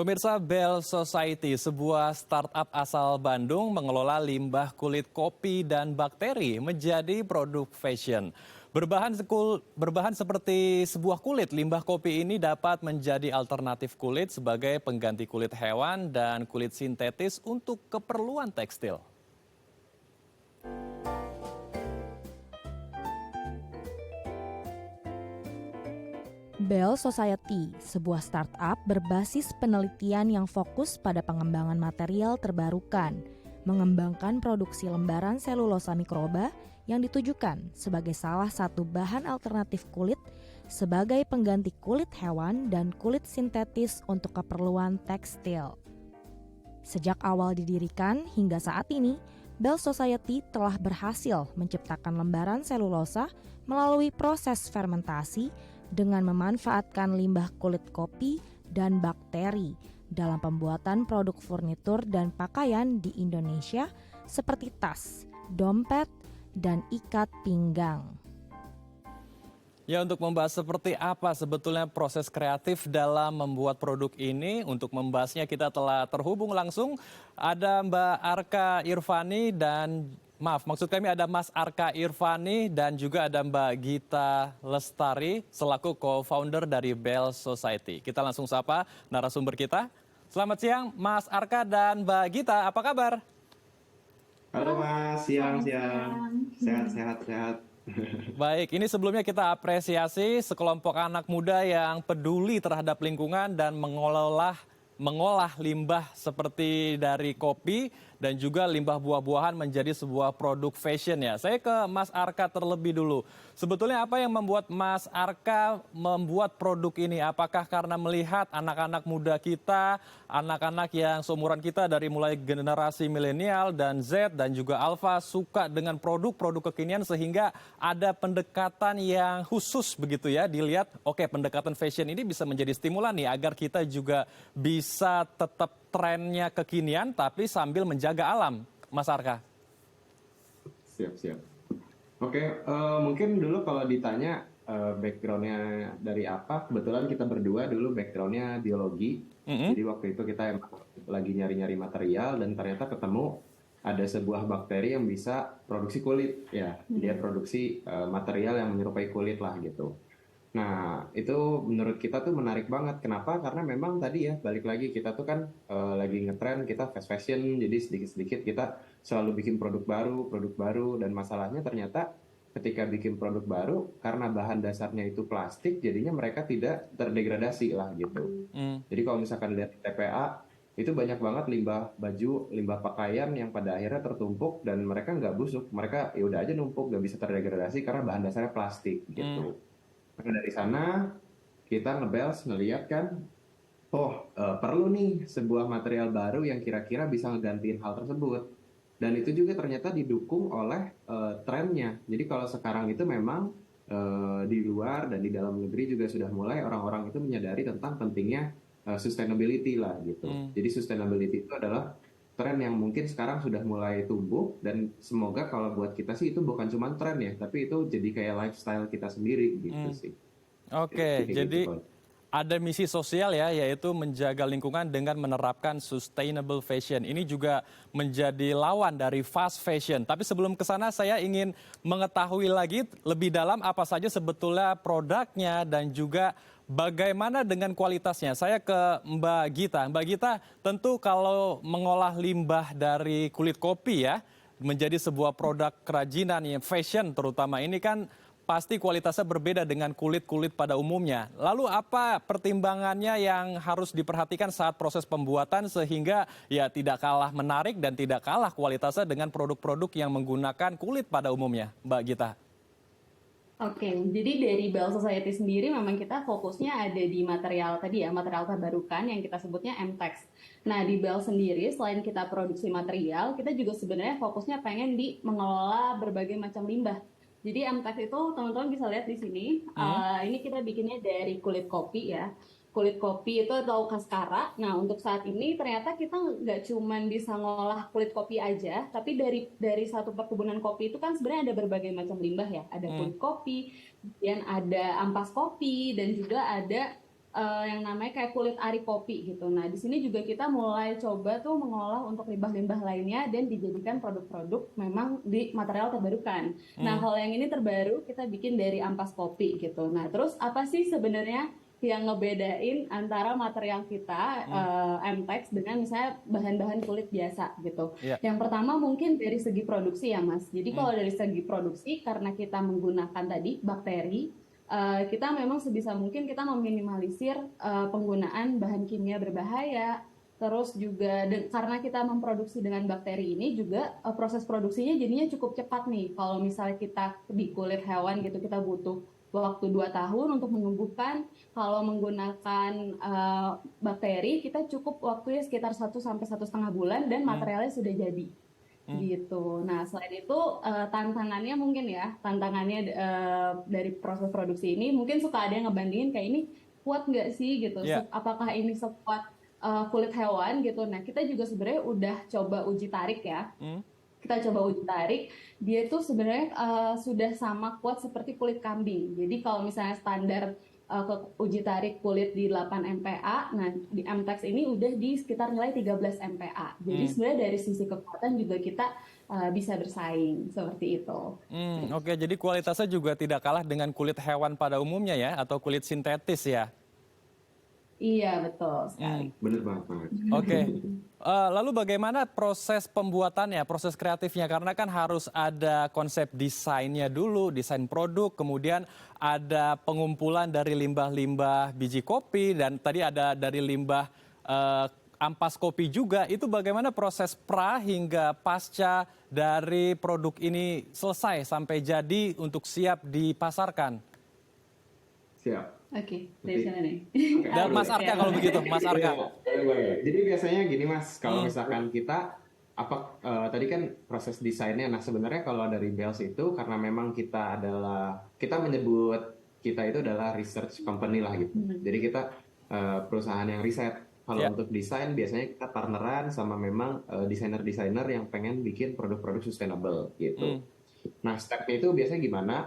Pemirsa, Bell Society, sebuah startup asal Bandung mengelola limbah kulit kopi dan bakteri menjadi produk fashion. Berbahan seperti sebuah kulit, limbah kopi ini dapat menjadi alternatif kulit sebagai pengganti kulit hewan dan kulit sintetis untuk keperluan tekstil. Bell Society, sebuah startup berbasis penelitian yang fokus pada pengembangan material terbarukan, mengembangkan produksi lembaran selulosa mikroba yang ditujukan sebagai salah satu bahan alternatif kulit sebagai pengganti kulit hewan dan kulit sintetis untuk keperluan tekstil. Sejak awal didirikan hingga saat ini, Bell Society telah berhasil menciptakan lembaran selulosa melalui proses fermentasi dengan memanfaatkan limbah kulit kopi dan bakteri dalam pembuatan produk furnitur dan pakaian di Indonesia seperti tas, dompet, dan ikat pinggang. Ya, untuk membahas seperti apa sebetulnya proses kreatif dalam membuat produk ini, untuk membahasnya kita telah terhubung langsung. Ada Mbak Arka Irvani maksud kami ada Mas Arka Irvani dan juga ada Mbak Gita Lestari selaku co-founder dari Bell Society. Kita langsung sapa narasumber kita. Selamat siang Mas Arka dan Mbak Gita, apa kabar? Halo Mas, siang-siang. Sehat-sehat. Baik, ini sebelumnya kita apresiasi sekelompok anak muda yang peduli terhadap lingkungan dan mengolah limbah seperti dari kopi dan juga limbah buah-buahan menjadi sebuah produk fashion ya. Saya ke Mas Arka terlebih dulu. Sebetulnya apa yang membuat Mas Arka membuat produk ini? Apakah karena melihat anak-anak muda kita, anak-anak yang seumuran kita dari mulai generasi milenial dan Z dan juga Alpha suka dengan produk-produk kekinian sehingga ada pendekatan yang khusus begitu ya, dilihat oke, pendekatan fashion ini bisa menjadi stimulan nih agar kita juga bisa tetap trennya kekinian tapi sambil menjaga alam, Mas Arka. Siap. Oke, mungkin dulu kalau ditanya background-nya dari apa, kebetulan kita berdua dulu background-nya biologi. Jadi waktu itu kita emang lagi nyari-nyari material dan ternyata ketemu ada sebuah bakteri yang bisa produksi kulit. Ya, dia produksi material yang menyerupai kulit lah gitu. Nah, itu menurut kita tuh menarik banget. Kenapa? Karena memang tadi ya, balik lagi kita tuh kan lagi ngetren, kita fast fashion, jadi sedikit-sedikit kita selalu bikin produk baru, dan masalahnya ternyata ketika bikin produk baru, karena bahan dasarnya itu plastik, jadinya mereka tidak terdegradasi lah gitu. Jadi kalau misalkan lihat di TPA, itu banyak banget limbah baju, limbah pakaian yang pada akhirnya tertumpuk dan mereka nggak busuk. Mereka ya udah aja numpuk, nggak bisa terdegradasi karena bahan dasarnya plastik gitu. Nah, dari sana kita ngeliat kan, perlu nih sebuah material baru yang kira-kira bisa ngegantiin hal tersebut. Dan itu juga ternyata didukung oleh trennya. Jadi kalau sekarang itu memang di luar dan di dalam negeri juga sudah mulai orang-orang itu menyadari tentang pentingnya sustainability lah gitu. Jadi sustainability itu adalah tren yang mungkin sekarang sudah mulai tumbuh dan semoga kalau buat kita sih itu bukan cuma tren ya, tapi itu jadi kayak lifestyle kita sendiri gitu sih. Oke, jadi gitu. ada misi sosial ya, yaitu menjaga lingkungan dengan menerapkan sustainable fashion. Ini juga menjadi lawan dari fast fashion. Tapi sebelum ke sana saya ingin mengetahui lagi lebih dalam apa saja sebetulnya produknya dan juga bagaimana dengan kualitasnya. Saya ke Mbak Gita. Mbak Gita, tentu kalau mengolah limbah dari kulit kopi ya, menjadi sebuah produk kerajinan yang fashion terutama ini kan pasti kualitasnya berbeda dengan kulit-kulit pada umumnya. Lalu apa pertimbangannya yang harus diperhatikan saat proses pembuatan sehingga ya tidak kalah menarik dan tidak kalah kualitasnya dengan produk-produk yang menggunakan kulit pada umumnya, Mbak Gita? Oke, jadi dari Bell Society sendiri memang kita fokusnya ada di material tadi ya, material terbarukan yang kita sebutnya MTEX. Nah, di Bell sendiri selain kita produksi material, kita juga sebenarnya fokusnya pengen di mengelola berbagai macam limbah. Jadi MTEX itu teman-teman bisa lihat di sini, ini kita bikinnya dari kulit kopi ya. Kulit kopi itu atau kaskara. Nah, untuk saat ini ternyata kita nggak cuma bisa ngolah kulit kopi aja, tapi dari satu perkebunan kopi itu kan sebenarnya ada berbagai macam limbah ya. Ada kulit kopi, kemudian ada ampas kopi, dan juga ada yang namanya kayak kulit ari kopi gitu. Nah, di sini juga kita mulai coba tuh mengolah untuk limbah-limbah lainnya dan dijadikan produk-produk memang di material terbarukan. Nah, kalau yang ini terbaru kita bikin dari ampas kopi gitu. Nah, terus apa sih sebenarnya yang ngebedain antara material kita MTEX dengan misalnya bahan-bahan kulit biasa gitu. Iya. Yang pertama mungkin dari segi produksi ya Mas. Jadi kalau dari segi produksi karena kita menggunakan tadi bakteri, kita memang sebisa mungkin kita meminimalisir penggunaan bahan kimia berbahaya. Terus juga karena kita memproduksi dengan bakteri ini juga proses produksinya jadinya cukup cepat nih. Kalau misalnya kita di kulit hewan gitu kita butuh waktu 2 tahun untuk menumbuhkan. Kalau menggunakan bakteri kita cukup waktunya sekitar 1 sampai 1,5 bulan dan materialnya sudah jadi gitu. Nah, selain itu tantangannya mungkin ya, tantangannya dari proses produksi ini mungkin suka ada yang ngebandingin kayak ini kuat nggak sih gitu. Yeah. Apakah ini sekuat kulit hewan gitu. Nah, kita juga sebenarnya udah coba uji tarik ya. Kita coba uji tarik, dia itu sebenarnya sudah sama kuat seperti kulit kambing. Jadi kalau misalnya standar uji tarik kulit di 8 MPa, nah di MTEX ini udah di sekitar nilai 13 MPa. Jadi sebenarnya dari sisi kekuatan juga kita bisa bersaing seperti itu. Oke, jadi kualitasnya juga tidak kalah dengan kulit hewan pada umumnya ya, atau kulit sintetis ya? Iya, betul sekali. Bener banget. Oke. Lalu bagaimana proses pembuatannya, proses kreatifnya? Karena kan harus ada konsep desainnya dulu, desain produk, kemudian ada pengumpulan dari limbah-limbah biji kopi, dan tadi ada dari limbah ampas kopi juga. Itu bagaimana proses pra hingga pasca dari produk ini selesai sampai jadi untuk siap dipasarkan? Siap. Oke, dari sana nih. Dan Mas Arka kalau begitu, Mas Arka. Jadi biasanya gini Mas, kalau misalkan kita tadi kan proses desainnya, nah sebenarnya kalau dari Bells itu karena memang kita menyebut kita itu adalah research company lah gitu. Jadi kita perusahaan yang riset. Kalau untuk desain biasanya kita partneran sama memang desainer-desainer yang pengen bikin produk-produk sustainable gitu. Nah stepnya itu biasanya gimana?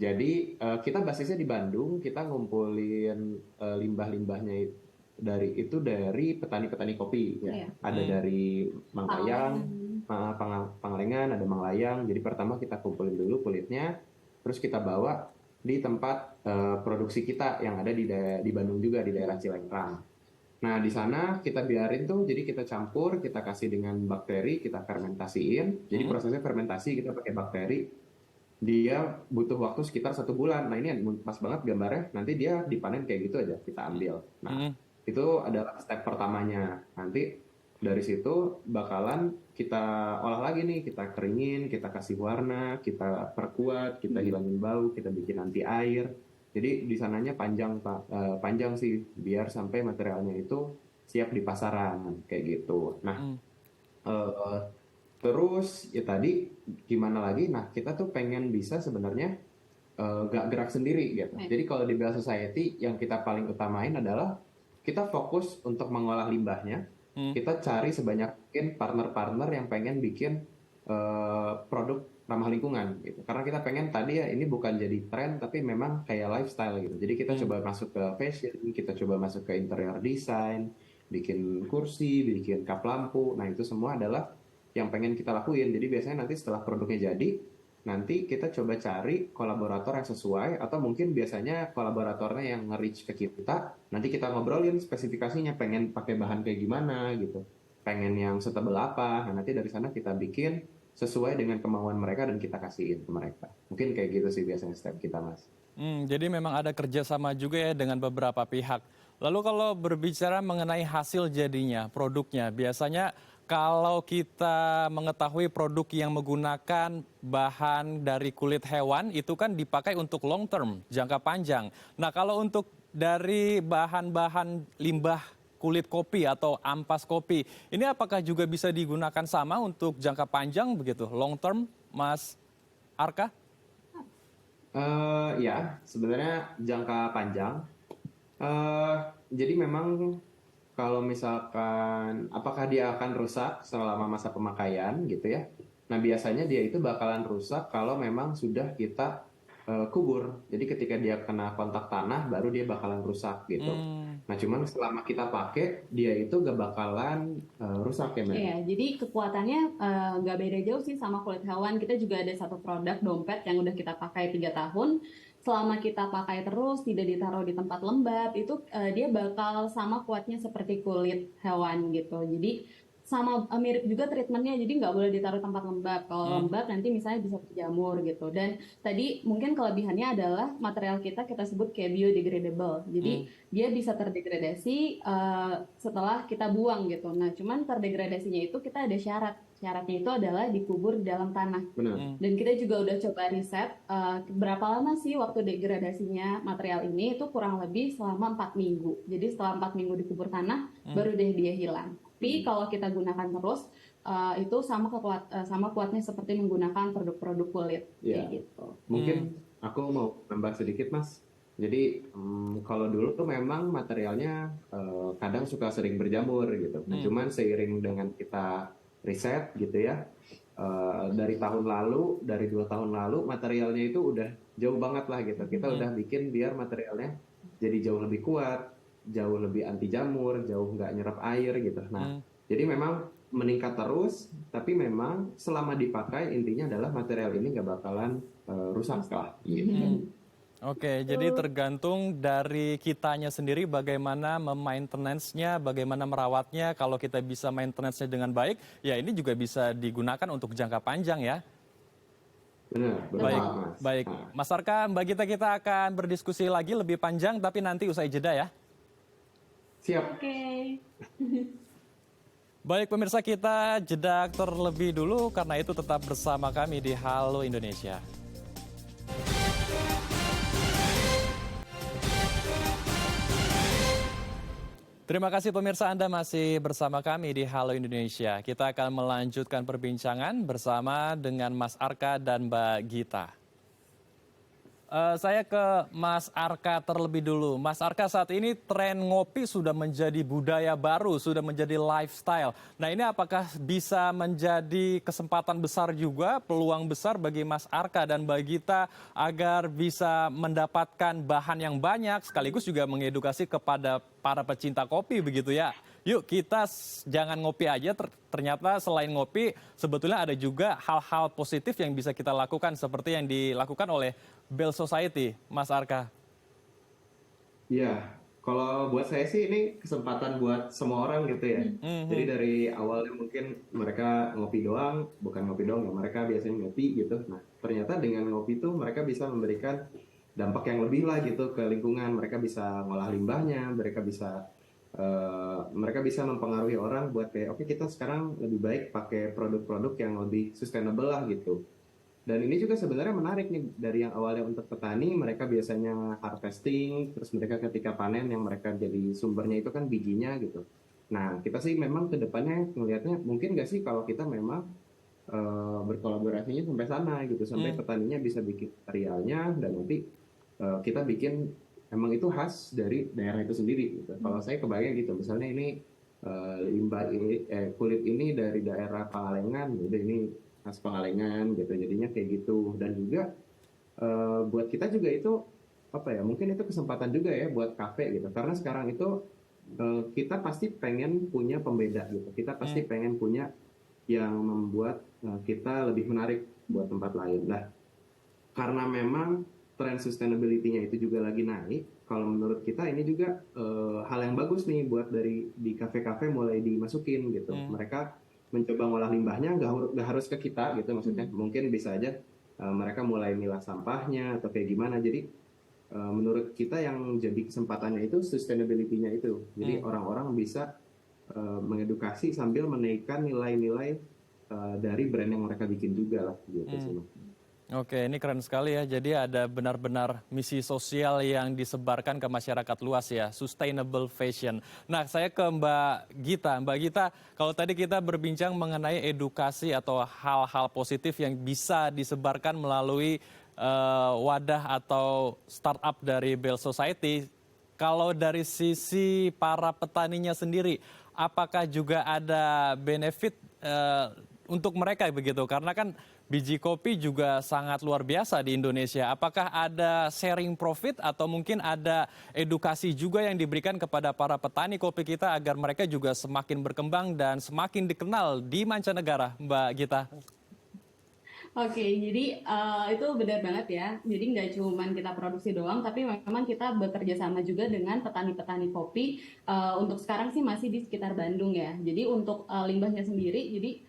Jadi kita basisnya di Bandung, kita ngumpulin limbah-limbahnya dari petani-petani kopi ya. Ada dari Manglayang, Pangalengan, ada Manglayang. Jadi pertama kita kumpulin dulu kulitnya, terus kita bawa di tempat produksi kita yang ada di Bandung juga, di daerah Cilengkrang. Nah di sana kita biarin tuh, jadi kita campur, kita kasih dengan bakteri, kita fermentasiin. Jadi prosesnya fermentasi kita pakai bakteri. Dia butuh waktu sekitar 1 bulan. Nah ini pas banget gambarnya, nanti dia dipanen kayak gitu aja, kita ambil. Nah itu adalah step pertamanya. Nanti dari situ bakalan kita olah lagi nih, kita keringin, kita kasih warna, kita perkuat, kita hilangin bau, kita bikin anti air. Jadi di sananya panjang sih, biar sampai materialnya itu siap di pasaran kayak gitu. Nah terus ya tadi gimana lagi? Nah kita tuh pengen bisa sebenarnya gak gerak sendiri gitu. Jadi kalau di Bell Society yang kita paling utamain adalah kita fokus untuk mengolah limbahnya. Kita cari sebanyak mungkin partner-partner yang pengen bikin produk ramah lingkungan gitu. Karena kita pengen tadi ya ini bukan jadi tren tapi memang kayak lifestyle gitu. Jadi kita coba masuk ke fashion, kita coba masuk ke interior design, bikin kursi, bikin kap lampu. Nah itu semua adalah yang pengen kita lakuin. Jadi biasanya nanti setelah produknya jadi, nanti kita coba cari kolaborator yang sesuai, atau mungkin biasanya kolaboratornya yang nge-reach ke kita, nanti kita ngobrolin spesifikasinya, pengen pakai bahan kayak gimana gitu, pengen yang setebal apa. Nah nanti dari sana kita bikin sesuai dengan kemauan mereka dan kita kasihin ke mereka. Mungkin kayak gitu sih biasanya step kita Mas. Jadi memang ada kerjasama juga ya dengan beberapa pihak. Lalu kalau berbicara mengenai hasil jadinya, produknya, biasanya kalau kita mengetahui produk yang menggunakan bahan dari kulit hewan, itu kan dipakai untuk long term, jangka panjang. Nah kalau untuk dari bahan-bahan limbah kulit kopi atau ampas kopi, ini apakah juga bisa digunakan sama untuk jangka panjang begitu, long term, Mas Arka? Ya, sebenarnya jangka panjang. Jadi memang kalau misalkan apakah dia akan rusak selama masa pemakaian gitu ya. Nah biasanya dia itu bakalan rusak kalau memang sudah kita kubur. Jadi ketika dia kena kontak tanah, baru dia bakalan rusak gitu. Nah, cuman selama kita pakai, dia itu gak bakalan rusak ya, Mbak? Iya, jadi kekuatannya nggak beda jauh sih sama kulit hewan. Kita juga ada satu produk dompet yang udah kita pakai 3 tahun. Selama kita pakai terus, tidak ditaruh di tempat lembab, itu dia bakal sama kuatnya seperti kulit hewan gitu. Jadi sama mirip juga treatmentnya, jadi nggak boleh ditaruh tempat lembab. Kalau lembab nanti misalnya bisa berjamur gitu. Dan tadi mungkin kelebihannya adalah material kita sebut kayak biodegradable. Jadi dia bisa terdegradasi setelah kita buang gitu. Nah, cuman terdegradasinya itu kita ada syarat. Syaratnya itu adalah dikubur di dalam tanah. Benar. Dan kita juga udah coba riset berapa lama sih waktu degradasinya material ini, itu kurang lebih selama 4 minggu. Jadi setelah 4 minggu dikubur tanah, baru deh dia hilang. Tapi kalau kita gunakan terus, itu sama kuatnya seperti menggunakan produk-produk kulit. Iya. Kayak gitu. Mungkin aku mau nambah sedikit, Mas. Jadi kalau dulu tuh memang materialnya kadang suka sering berjamur gitu. Nah, cuman seiring dengan kita riset gitu ya, dari 2 tahun lalu materialnya itu udah jauh banget lah gitu. Kita udah bikin biar materialnya jadi jauh lebih kuat, jauh lebih anti jamur, jauh nggak nyerap air gitu. Nah, jadi memang meningkat terus, tapi memang selama dipakai intinya adalah material ini nggak bakalan rusak lah gitu. Oke, jadi tergantung dari kitanya sendiri bagaimana memaintenance-nya, bagaimana merawatnya. Kalau kita bisa maintenance-nya dengan baik, ya ini juga bisa digunakan untuk jangka panjang ya. Benar, Baik, Mas. baik. Nah, Mas Arka, Mbak Gita, kita akan berdiskusi lagi lebih panjang, tapi nanti usai jeda ya. siap. Oke. Baik pemirsa, kita jeda terlebih dulu karena itu tetap bersama kami di Halo Indonesia. Terima kasih pemirsa, Anda masih bersama kami di Halo Indonesia. Kita akan melanjutkan perbincangan bersama dengan Mas Arka dan Mbak Gita. Saya ke Mas Arka terlebih dulu. Mas Arka, saat ini tren ngopi sudah menjadi budaya baru, sudah menjadi lifestyle. Nah, ini apakah bisa menjadi kesempatan besar juga, peluang besar bagi Mas Arka dan Mbak Gita agar bisa mendapatkan bahan yang banyak, sekaligus juga mengedukasi kepada para pecinta kopi begitu ya. Yuk kita jangan ngopi aja, ternyata selain ngopi sebetulnya ada juga hal-hal positif yang bisa kita lakukan seperti yang dilakukan oleh Bell Society, Mas Arka. Iya, kalau buat saya sih ini kesempatan buat semua orang gitu ya. Jadi dari awalnya mungkin mereka ngopi doang, bukan ngopi doang ya, mereka biasanya ngopi gitu. Nah, ternyata dengan ngopi itu mereka bisa memberikan dampak yang lebih lah gitu ke lingkungan. Mereka bisa ngolah limbahnya, mereka bisa mempengaruhi orang buat kayak oke, kita sekarang lebih baik pakai produk-produk yang lebih sustainable lah gitu. Dan ini juga sebenarnya menarik nih, dari yang awalnya untuk petani, mereka biasanya harvesting, terus mereka ketika panen yang mereka jadi sumbernya itu kan bijinya gitu. Nah, kita sih memang ke depannya ngelihatnya mungkin nggak sih kalau kita memang berkolaborasinya sampai sana gitu, sampai petaninya bisa bikin materialnya dan nanti kita bikin emang itu khas dari daerah itu sendiri gitu. Kalau saya kebayang gitu, misalnya ini kulit ini dari daerah Pangalengan, udah ini khas Pangalengan gitu, jadinya kayak gitu. Dan juga buat kita juga itu apa ya, mungkin itu kesempatan juga ya buat kafe gitu, karena sekarang itu kita pasti pengen punya pembeda gitu, kita pasti pengen punya yang membuat kita lebih menarik buat tempat lain. Nah, karena memang tren sustainability-nya itu juga lagi naik, kalau menurut kita ini juga hal yang bagus nih buat di kafe-kafe mulai dimasukin gitu. Mereka mencoba ngolah limbahnya nggak harus ke kita gitu, maksudnya mungkin bisa aja mereka mulai milah sampahnya atau kayak gimana. Jadi menurut kita yang jadi kesempatannya itu sustainability-nya itu, jadi orang-orang bisa mengedukasi sambil menaikkan nilai-nilai dari brand yang mereka bikin juga lah gitu sih. Oke, ini keren sekali ya. Jadi ada benar-benar misi sosial yang disebarkan ke masyarakat luas ya, sustainable fashion. Nah, saya ke Mbak Gita. Mbak Gita, kalau tadi kita berbincang mengenai edukasi atau hal-hal positif yang bisa disebarkan melalui wadah atau startup dari Bell Society, kalau dari sisi para petaninya sendiri, apakah juga ada benefit untuk mereka begitu? Karena kan biji kopi juga sangat luar biasa di Indonesia. Apakah ada sharing profit atau mungkin ada edukasi juga yang diberikan kepada para petani kopi kita agar mereka juga semakin berkembang dan semakin dikenal di mancanegara, Mbak Gita? Oke, jadi itu benar banget ya. Jadi nggak cuma kita produksi doang, tapi memang kita bekerja sama juga dengan petani-petani kopi. Untuk sekarang sih masih di sekitar Bandung ya. Jadi untuk limbahnya sendiri, jadi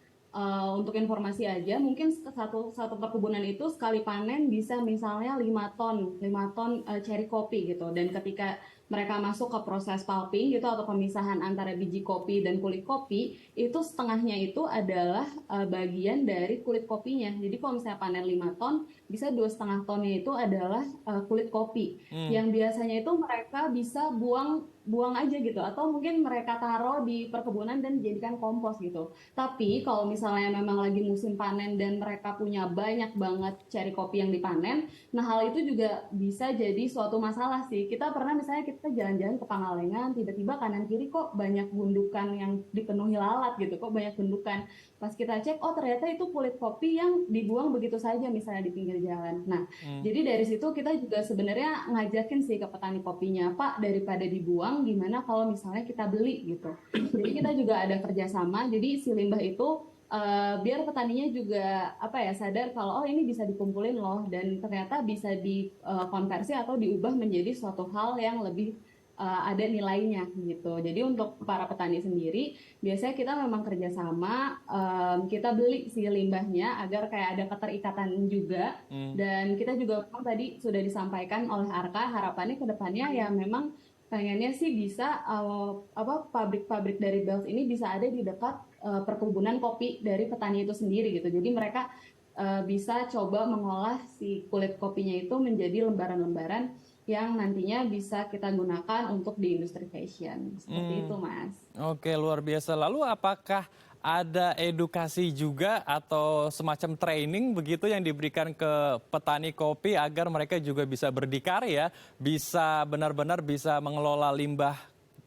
untuk informasi aja, mungkin satu perkebunan itu sekali panen bisa misalnya 5 ton cherry kopi gitu. Dan ketika mereka masuk ke proses pulping gitu atau pemisahan antara biji kopi dan kulit kopi, itu setengahnya itu adalah bagian dari kulit kopinya. Jadi kalau misalnya panen 5 ton, bisa 2,5 tonnya itu adalah kulit kopi. Yang biasanya itu mereka bisa buang aja gitu, atau mungkin mereka taruh di perkebunan dan dijadikan kompos gitu. Tapi kalau misalnya memang lagi musim panen dan mereka punya banyak banget cherry kopi yang dipanen, nah hal itu juga bisa jadi suatu masalah sih. Kita pernah misalnya kita jalan-jalan ke Pangalengan, tiba-tiba kanan kiri kok banyak gundukan yang dipenuhi lalat gitu, kok banyak gundukan. Pas kita cek, oh ternyata itu kulit kopi yang dibuang begitu saja misalnya di pinggir jalan. Nah, jadi dari situ kita juga sebenarnya ngajakin sih ke petani kopinya, Pak, daripada dibuang, gimana kalau misalnya kita beli gitu. Jadi kita juga ada kerjasama, jadi si limbah itu biar petaninya juga sadar kalau oh ini bisa dikumpulin loh, dan ternyata bisa dikonversi atau diubah menjadi suatu hal yang lebih ada nilainya gitu. Jadi untuk para petani sendiri biasanya kita memang kerjasama, kita beli si limbahnya agar kayak ada keterikatan juga. Dan kita juga memang tadi sudah disampaikan oleh Arka, harapannya ke depannya ya memang pengennya sih bisa pabrik-pabrik dari Bells ini bisa ada di dekat perkebunan kopi dari petani itu sendiri gitu. Jadi mereka bisa coba mengolah si kulit kopinya itu menjadi lembaran-lembaran yang nantinya bisa kita gunakan untuk di industri fashion. Seperti itu, Mas. Oke, luar biasa. Lalu apakah ada edukasi juga atau semacam training begitu yang diberikan ke petani kopi agar mereka juga bisa berdikari ya, bisa benar-benar bisa mengelola limbah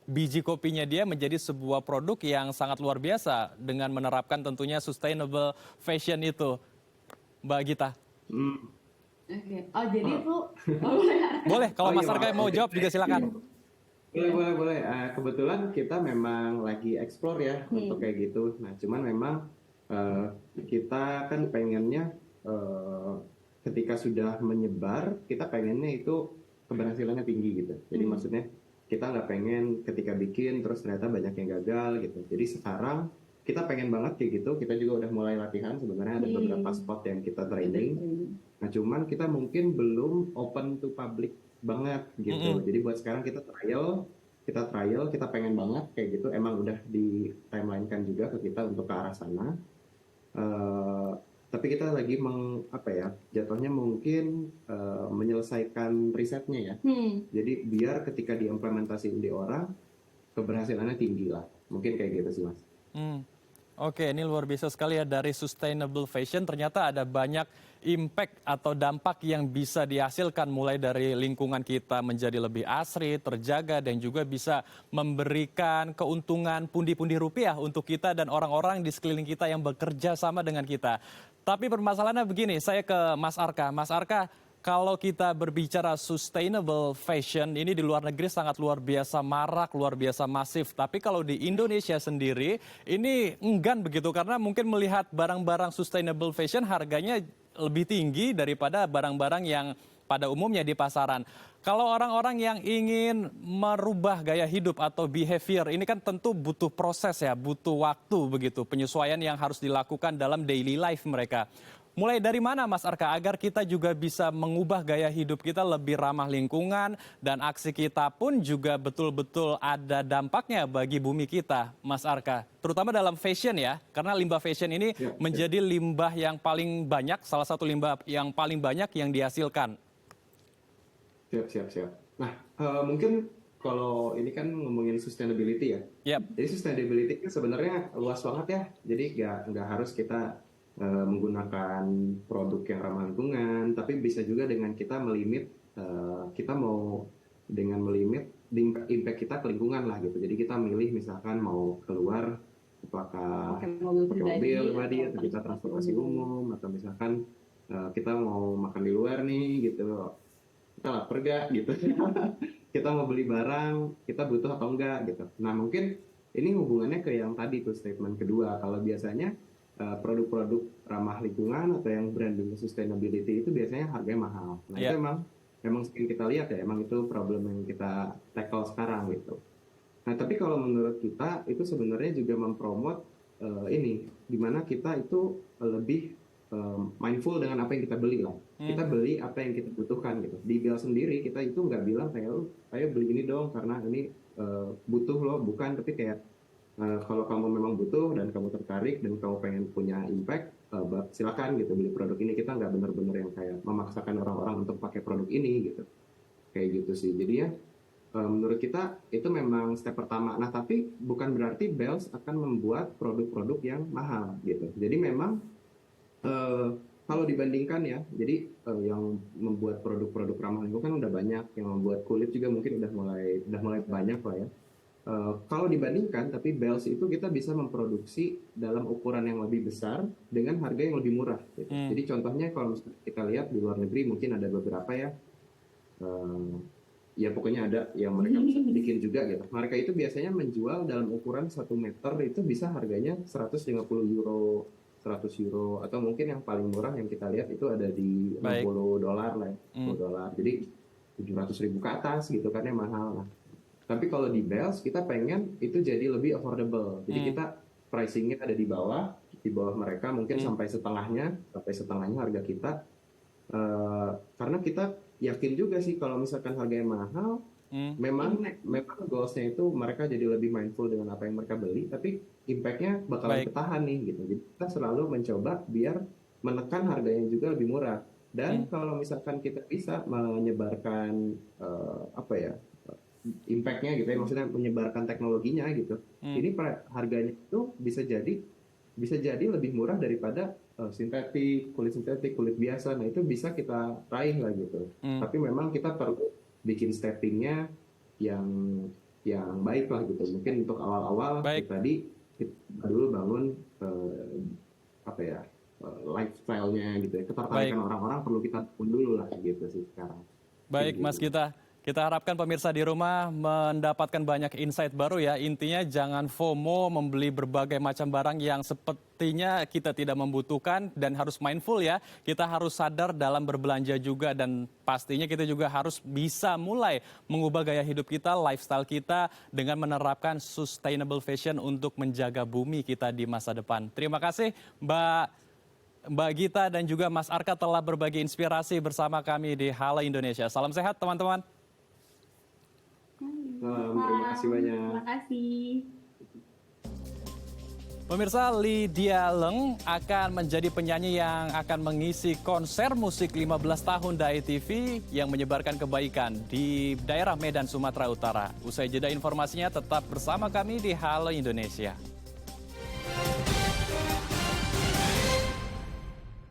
biji kopinya dia menjadi sebuah produk yang sangat luar biasa dengan menerapkan tentunya sustainable fashion itu, Mbak Gita? Oke. Oh, jadi itu Boleh, kalau Mas iya, Arka mau jawab juga silakan. Boleh. Kebetulan kita memang lagi explore ya untuk kayak gitu. Nah, cuman memang kita kan pengennya ketika sudah menyebar, kita pengennya itu keberhasilannya tinggi gitu. Jadi maksudnya kita nggak pengen ketika bikin terus ternyata banyak yang gagal gitu. Jadi sekarang kita pengen banget kayak gitu. Kita juga udah mulai latihan, sebenarnya ada beberapa spot yang kita training. Nah, cuman kita mungkin belum open to public banget gitu. Jadi buat sekarang kita trial, kita pengen banget kayak gitu. Emang udah di timeline-kan juga ke kita untuk ke arah sana. Tapi kita lagi jatuhnya mungkin menyelesaikan risetnya ya. Jadi biar ketika diimplementasiin di orang, keberhasilannya tinggi lah. Mungkin kayak gitu sih, Mas. Oke, ini luar biasa sekali ya, dari sustainable fashion ternyata ada banyak impact atau dampak yang bisa dihasilkan mulai dari lingkungan kita menjadi lebih asri, terjaga, dan juga bisa memberikan keuntungan pundi-pundi rupiah untuk kita dan orang-orang di sekeliling kita yang bekerja sama dengan kita. Tapi permasalahannya begini, saya ke Mas Arka. Mas Arka, kalau kita berbicara sustainable fashion, ini di luar negeri sangat luar biasa marak, luar biasa masif. Tapi kalau di Indonesia sendiri, ini enggan begitu. Karena mungkin melihat barang-barang sustainable fashion harganya lebih tinggi daripada barang-barang yang pada umumnya di pasaran. Kalau orang-orang yang ingin merubah gaya hidup atau behavior, ini kan tentu butuh proses ya, butuh waktu begitu. Penyesuaian yang harus dilakukan dalam daily life mereka. Mulai dari mana Mas Arka agar kita juga bisa mengubah gaya hidup kita lebih ramah lingkungan dan aksi kita pun juga betul-betul ada dampaknya bagi bumi kita, Mas Arka. Terutama dalam fashion ya, karena limbah fashion ini menjadi limbah yang paling banyak, salah satu limbah yang paling banyak yang dihasilkan. Siap. Nah, mungkin kalau ini kan ngomongin sustainability ya. Jadi sustainability kan sebenarnya luas banget ya. Jadi nggak harus kita menggunakan produk yang ramah lingkungan, tapi bisa juga dengan kita melimit, kita mau dengan melimit impact kita ke lingkungan lah gitu. Jadi kita milih misalkan mau keluar apakah Pakai mobil pakai pribadi mobil pribadi atau atau kita transportasi umum, atau misalkan kita mau makan di luar nih gitu, kita lapar gak gitu. Kita mau beli barang, kita butuh atau enggak gitu. Nah mungkin ini hubungannya ke yang tadi tuh statement kedua. Kalau biasanya produk-produk ramah lingkungan atau yang branding sustainability itu biasanya harganya mahal. Nah itu emang sering kita lihat ya, emang itu problem yang kita tackle sekarang gitu. Nah tapi kalau menurut kita itu sebenarnya juga mempromot ini, dimana kita itu lebih mindful dengan apa yang kita beli lah. Kita beli apa yang kita butuhkan gitu. Di Bel sendiri kita itu nggak bilang kayak lu ayo beli ini dong karena ini butuh loh, bukan. Tapi kayak kalau kamu memang butuh dan kamu tertarik dan kamu pengen punya impact, silakan gitu beli produk ini. Kita nggak benar-benar yang kayak memaksakan orang-orang untuk pakai produk ini gitu. Kayak gitu sih. Jadi ya menurut kita itu memang step pertama. Nah tapi bukan berarti Bells akan membuat produk-produk yang mahal gitu. Jadi memang kalau dibandingkan ya, jadi yang membuat produk-produk ramah lingkungan kan udah banyak, yang membuat kulit juga mungkin udah mulai banyak lah ya. Kalau dibandingkan, tapi Bells itu kita bisa memproduksi dalam ukuran yang lebih besar dengan harga yang lebih murah. Gitu. Jadi contohnya kalau misalnya kita lihat di luar negeri mungkin ada beberapa ya, ya pokoknya ada yang mereka bisa bikin juga gitu. Mereka itu biasanya menjual dalam ukuran 1 meter itu bisa harganya 150 euro. 100 euro atau mungkin yang paling murah yang kita lihat itu ada di $60 lah ya, $60. Jadi 700.000 ke atas gitu kan, yang mahal lah. Tapi kalau di Bells kita pengen itu jadi lebih affordable. Jadi kita pricingnya ada di bawah mereka mungkin sampai setengahnya harga kita. Karena kita yakin juga sih kalau misalkan harganya mahal, memang goalsnya itu mereka jadi lebih mindful dengan apa yang mereka beli, tapi impact-nya bakalan ketahan nih gitu. Jadi kita selalu mencoba biar menekan harganya juga lebih murah. Dan kalau misalkan kita bisa menyebarkan impact-nya gitu ya, maksudnya menyebarkan teknologinya gitu, ini harganya itu bisa jadi lebih murah daripada kulit biasa. Nah itu bisa kita raih lah gitu. Tapi memang kita perlu bikin steppingnya yang baik lah gitu. Mungkin untuk awal-awal tadi kita dulu bangun lifestyle-nya gitu ya. Ketertarikan orang-orang perlu kita bangun dulu lah gitu sih sekarang. Baik Mas Gita. Kita harapkan pemirsa di rumah mendapatkan banyak insight baru ya. Intinya jangan FOMO membeli berbagai macam barang yang sepertinya kita tidak membutuhkan, dan harus mindful ya. Kita harus sadar dalam berbelanja juga, dan pastinya kita juga harus bisa mulai mengubah gaya hidup kita, lifestyle kita dengan menerapkan sustainable fashion untuk menjaga bumi kita di masa depan. Terima kasih Mbak Gita dan juga Mas Arka telah berbagi inspirasi bersama kami di Halo Indonesia. Salam sehat teman-teman. Terima kasih banyak. Terima kasih. Pemirsa, Lydia Leng akan menjadi penyanyi yang akan mengisi konser musik 15 tahun Dai TV yang menyebarkan kebaikan di daerah Medan, Sumatera Utara. Usai jeda informasinya tetap bersama kami di Halo Indonesia.